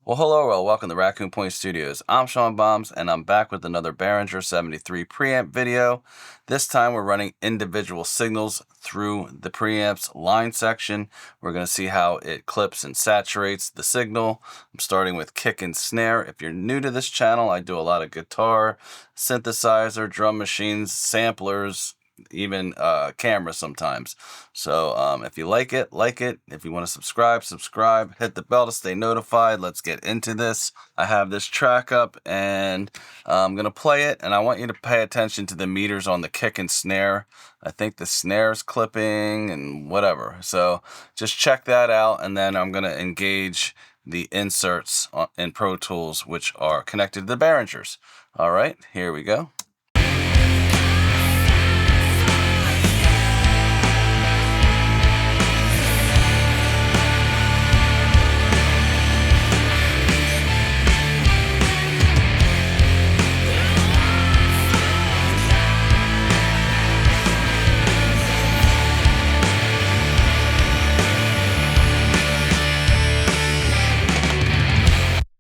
Welcome to Raccoon Point Studios. I'm Sean Bombs, and I'm back with another Behringer 73 preamp video. This time we're running individual signals through the preamp's line section. We're going to see how it clips and saturates the signal. I'm starting with kick and snare. If you're new to this channel, I do a lot of guitar, synthesizer, drum machines, samplers, even camera sometimes. So if you like it, like it. If you want to subscribe, hit the bell to stay notified. Let's get into this. I have this track up and I'm gonna play it, and I want you to pay attention to the meters on the kick and snare. I think the snare's clipping and whatever, so just check that out, and then I'm gonna engage the inserts in Pro Tools, which are connected to the Behringers. All right, here we go.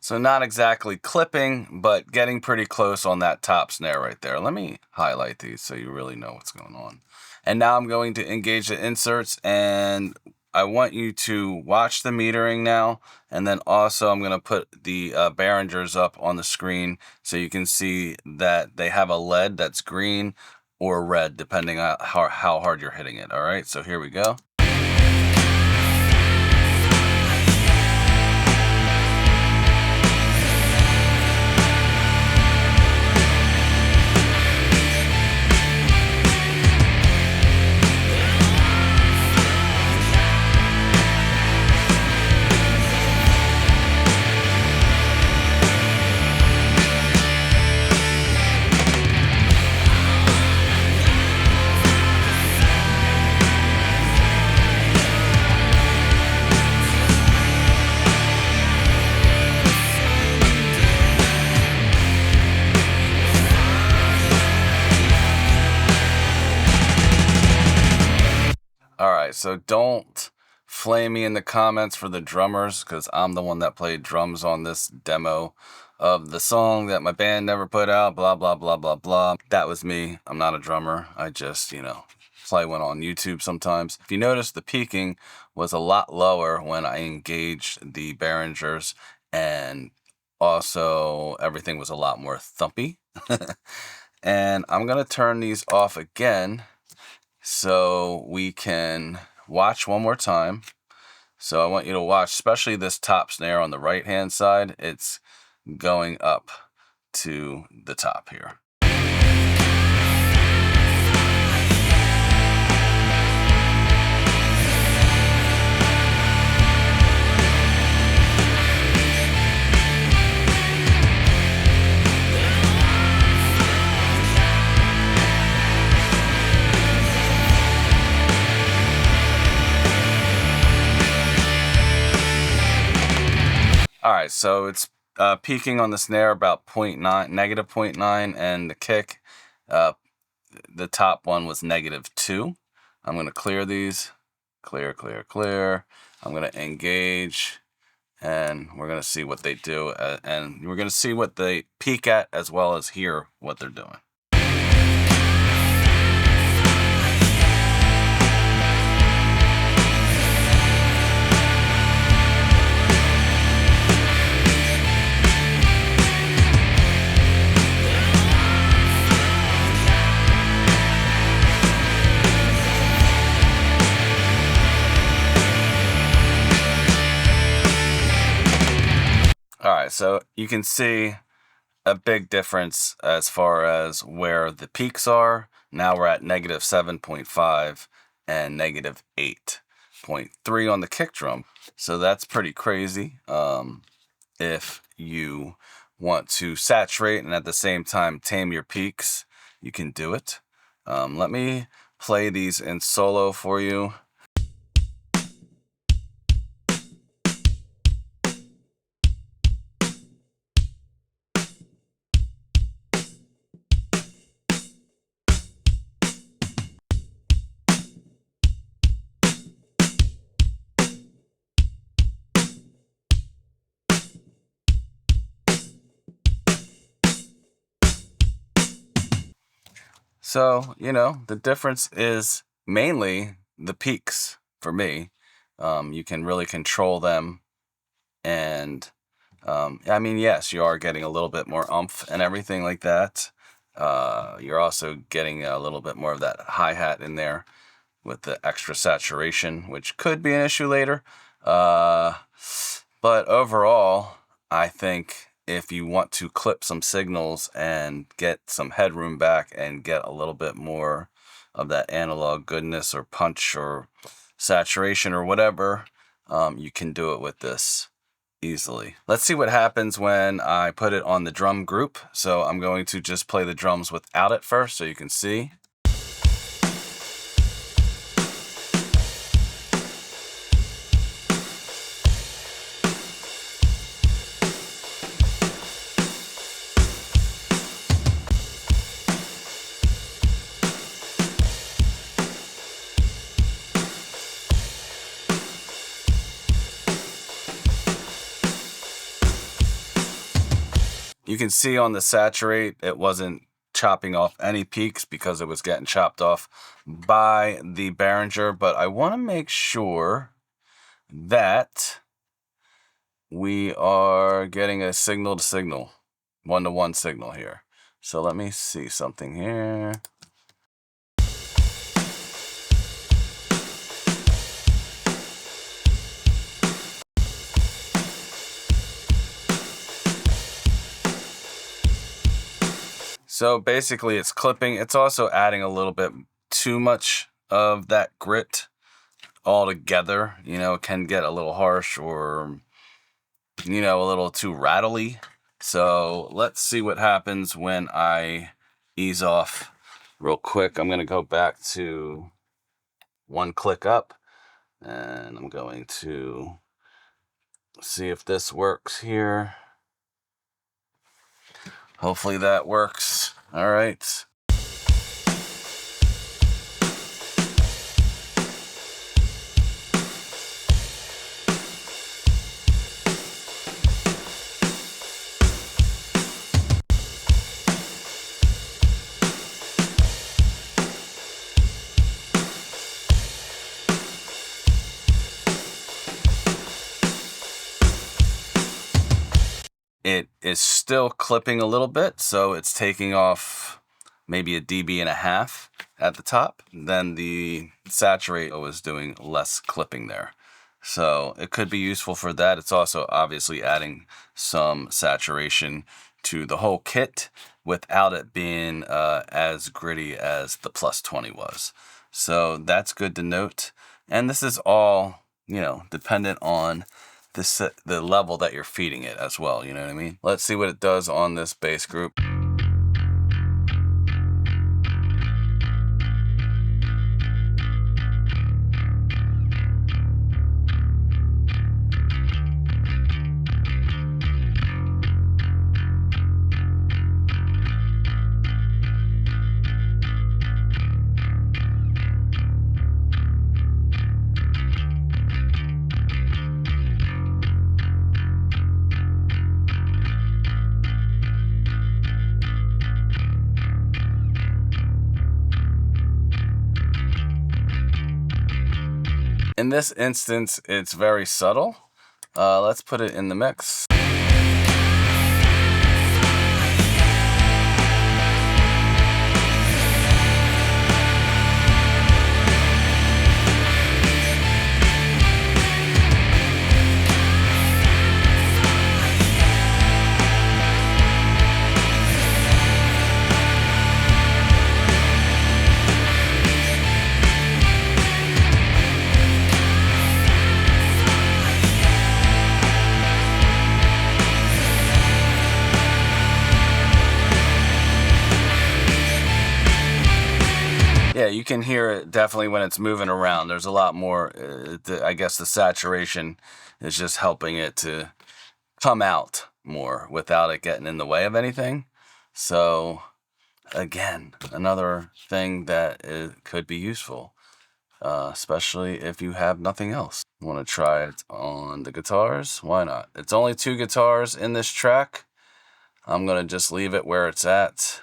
So not exactly clipping, but getting pretty close on that top snare right there. Let me highlight these so you really know what's going on. And now I'm going to engage the inserts, and I want you to watch the metering now. And then also I'm going to put the Behringers up on the screen so you can see that they have a LED that's green or red, depending on how hard you're hitting it. All right, so here we go. Alright, so don't flame me in the comments for the drummers, because I'm the one that played drums on this demo of the song that my band never put out, blah, blah, blah, blah, blah. That was me. I'm not a drummer. I just, play one on YouTube sometimes. If you notice, the peaking was a lot lower when I engaged the Behringers, and also everything was a lot more thumpy. And I'm going to turn these off again so we can watch one more time. So I want you to watch, especially this top snare on the right hand side. It's going up to the top here. Alright, so it's peaking on the snare about negative 0.9, and the kick, the top one was -2. I'm going to clear these. Clear. I'm going to engage, and we're going to see what they do, and we're going to see what they peak at as well as hear what they're doing. Alright, so you can see a big difference as far as where the peaks are. Now we're at -7.5 and -8.3 on the kick drum. So that's pretty crazy. If you want to saturate and at the same time tame your peaks, you can do it. Let me play these in solo for you. So, you know, the difference is mainly the peaks for me. You can really control them. And I mean, yes, you are getting a little bit more oomph and everything like that. You're also getting a little bit more of that hi-hat in there with the extra saturation, which could be an issue later. But overall, I think if you want to clip some signals and get some headroom back and get a little bit more of that analog goodness or punch or saturation or whatever, you can do it with this easily. Let's see what happens when I put it on the drum group. So I'm going to just play the drums without it first so you can see. You can see on the saturate, it wasn't chopping off any peaks because it was getting chopped off by the Behringer, but I want to make sure that we are getting a signal to signal, one-to-one signal here. So let me see something here. So basically it's clipping. It's also adding a little bit too much of that grit all together. You know, it can get a little harsh or, you know, a little too rattly. So let's see what happens when I ease off real quick. I'm going to go back to one click up and I'm going to see if this works here. Hopefully that works. All right. It is still clipping a little bit, so it's taking off maybe a dB at the top. Then the saturate was doing less clipping there. So it could be useful for that. It's also obviously adding some saturation to the whole kit without it being as gritty as the plus 20 was. So that's good to note. And this is all, you know, dependent on the level that you're feeding it as well, you know what I mean? Let's see what it does on this bass group. In this instance, it's very subtle. Let's put it in the mix. Yeah, you can hear it definitely when it's moving around. There's a lot more, I guess the saturation is just helping it to come out more without it getting in the way of anything. So again, another thing that could be useful, especially if you have nothing else. Want to try it on the guitars? Why not? It's only 2 guitars in this track. I'm going to just leave it where it's at.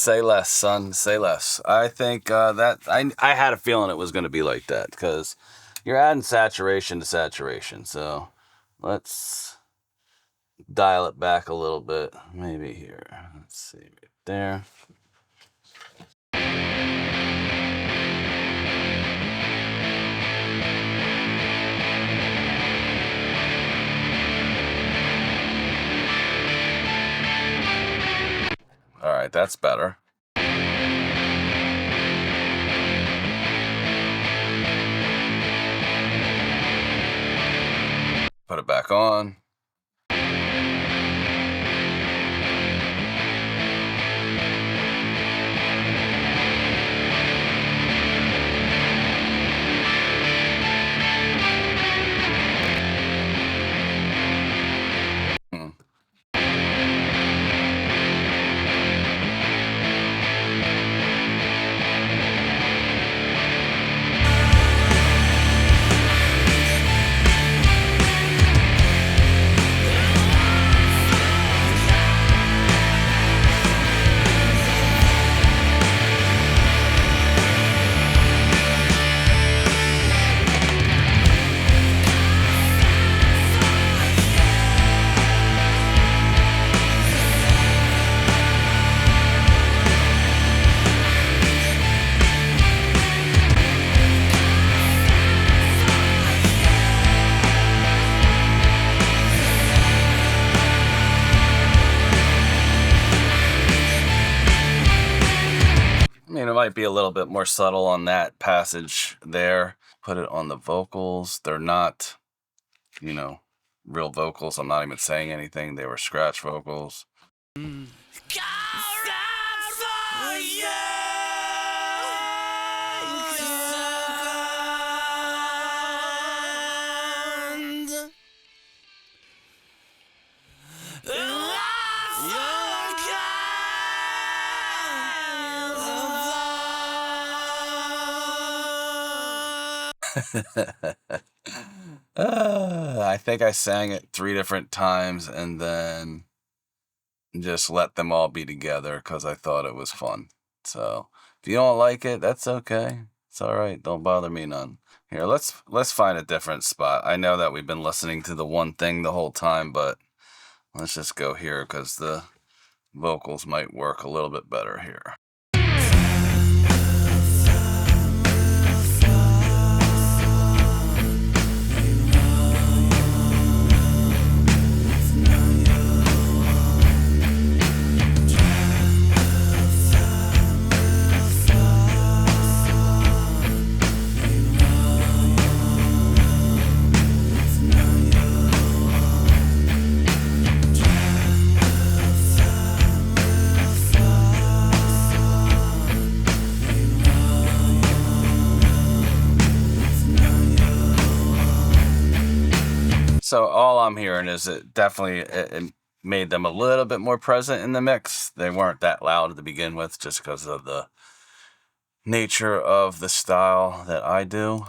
Say less, son. Say less. I think that I had a feeling it was going to be like that because you're adding saturation to saturation. So let's dial it back a little bit. Maybe here. Let's see right there. All right, that's better. Put it back on. I mean, it might be a little bit more subtle on that passage there. Put it on the vocals. They're not, you know, real vocals. I'm not even saying anything. They were scratch vocals. I think I sang it 3 different times and then just let them all be together because I thought it was fun. So if you don't like it, that's okay. It's all right. Don't bother me none. Here, let's find a different spot. I know that we've been listening to the one thing the whole time, but let's just go here because the vocals might work a little bit better here. So all I'm hearing is it made them a little bit more present in the mix. They weren't that loud to begin with just because of the nature of the style that I do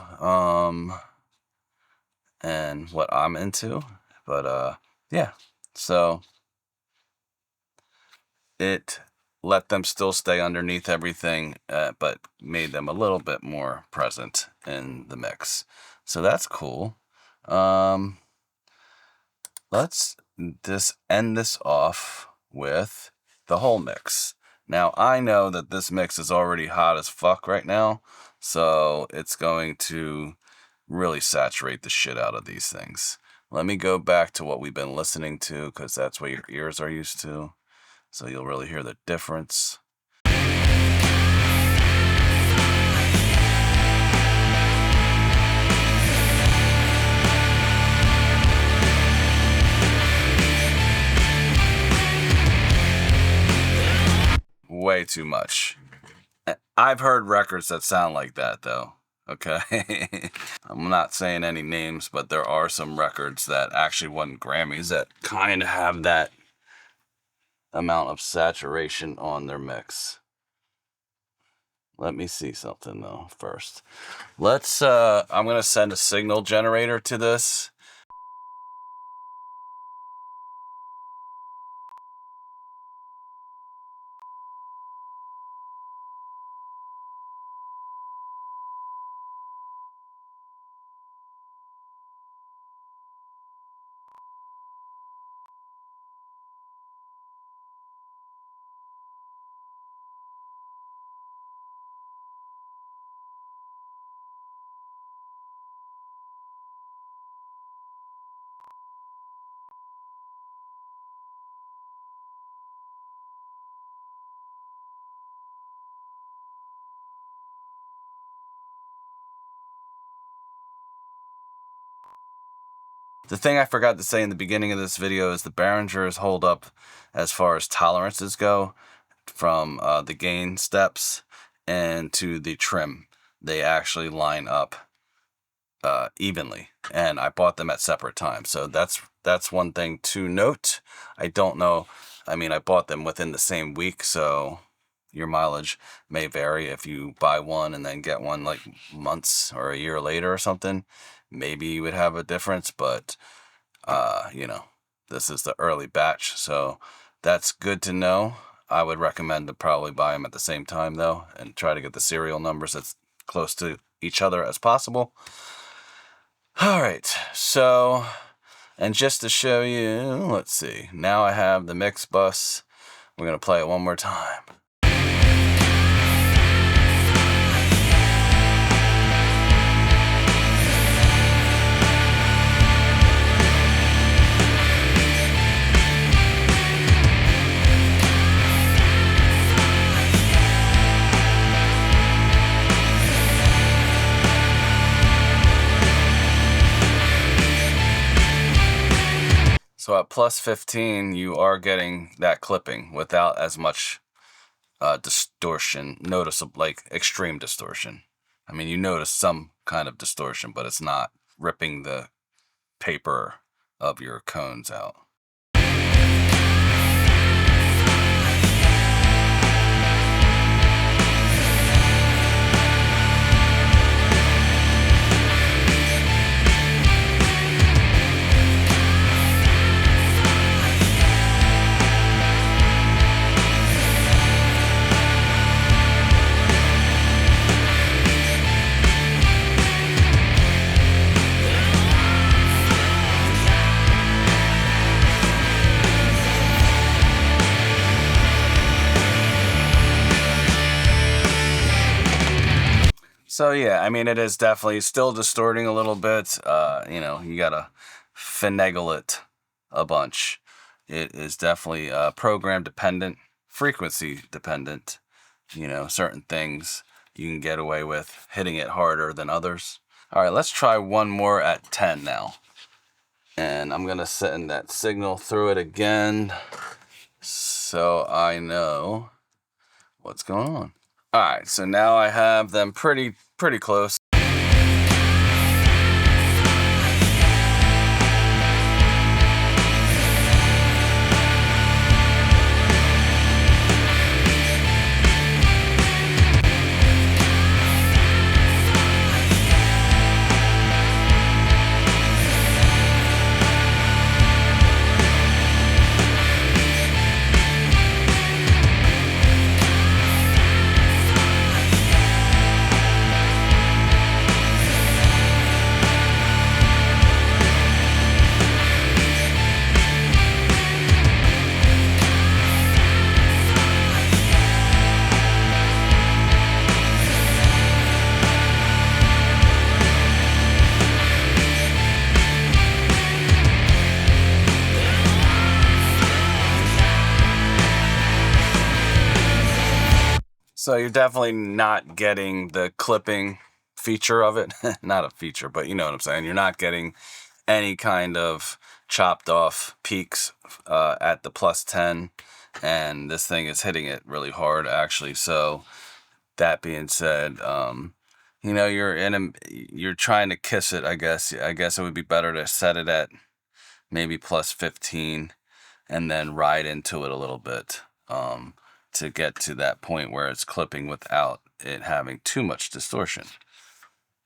and what I'm into. But yeah, so it let them still stay underneath everything, but made them a little bit more present in the mix. So that's cool. Let's just end this off with the whole mix. Now, I know that this mix is already hot as fuck right now, so it's going to really saturate the shit out of these things. Let me go back to what we've been listening to, because that's what your ears are used to, so you'll really hear the difference. Way too much. I've heard records that sound like that, though. Okay. I'm not saying any names, but there are some records that actually won Grammys that kind of have that amount of saturation on their mix. Let me see something though first. I'm going to send a signal generator to this. The thing I forgot to say in the beginning of this video is the Behringers hold up as far as tolerances go from the gain steps and to the trim. They actually line up evenly, and I bought them at separate times. So that's one thing to note. I don't know. I mean, I bought them within the same week, so your mileage may vary. If you buy one and then get one like months or a year later or something, maybe you would have a difference, but you know, this is the early batch, so that's good to know. I would recommend to probably buy them at the same time though, and try to get the serial numbers as close to each other as possible. All right, so, and just to show you, let's see, now I have the mix bus. We're gonna play it one more time. So at plus 15, you are getting that clipping without as much distortion, noticeable, like extreme distortion. I mean, you notice some kind of distortion, but it's not ripping the paper of your cones out. So yeah, I mean, it is definitely still distorting a little bit. You know, you gotta finagle it a bunch. It is definitely program dependent, frequency dependent. You know, certain things you can get away with hitting it harder than others. All right, let's try one more at 10 now. And I'm gonna send that signal through it again so I know what's going on. All right, so now I have them pretty close. So you're definitely not getting the clipping feature of it. Not a feature, but you know what I'm saying. You're not getting any kind of chopped off peaks at the plus 10. And this thing is hitting it really hard, actually. So that being said, you know, you're trying to kiss it, I guess. I guess it would be better to set it at maybe plus 15 and then ride into it a little bit. To get to that point where it's clipping without it having too much distortion,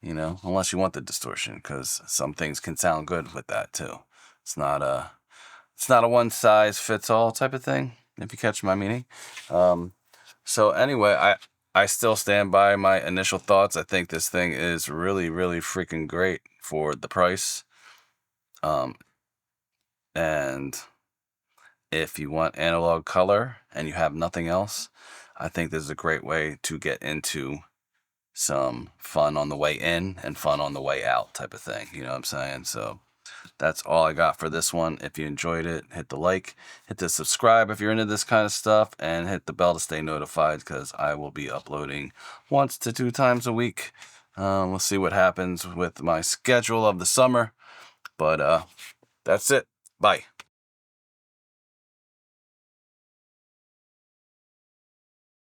you know, unless you want the distortion, because some things can sound good with that too. It's not a one size fits all type of thing, if you catch my meaning. So anyway, I still stand by my initial thoughts. I think this thing is really freaking great for the price. And if you want analog color and you have nothing else, I think this is a great way to get into some fun on the way in and fun on the way out type of thing. You know what I'm saying? So that's all I got for this one. If you enjoyed it, hit the like, hit the subscribe if you're into this kind of stuff, and hit the bell to stay notified, because I will be uploading 1 to 2 times a week. We'll see what happens with my schedule of the summer. But that's it. Bye.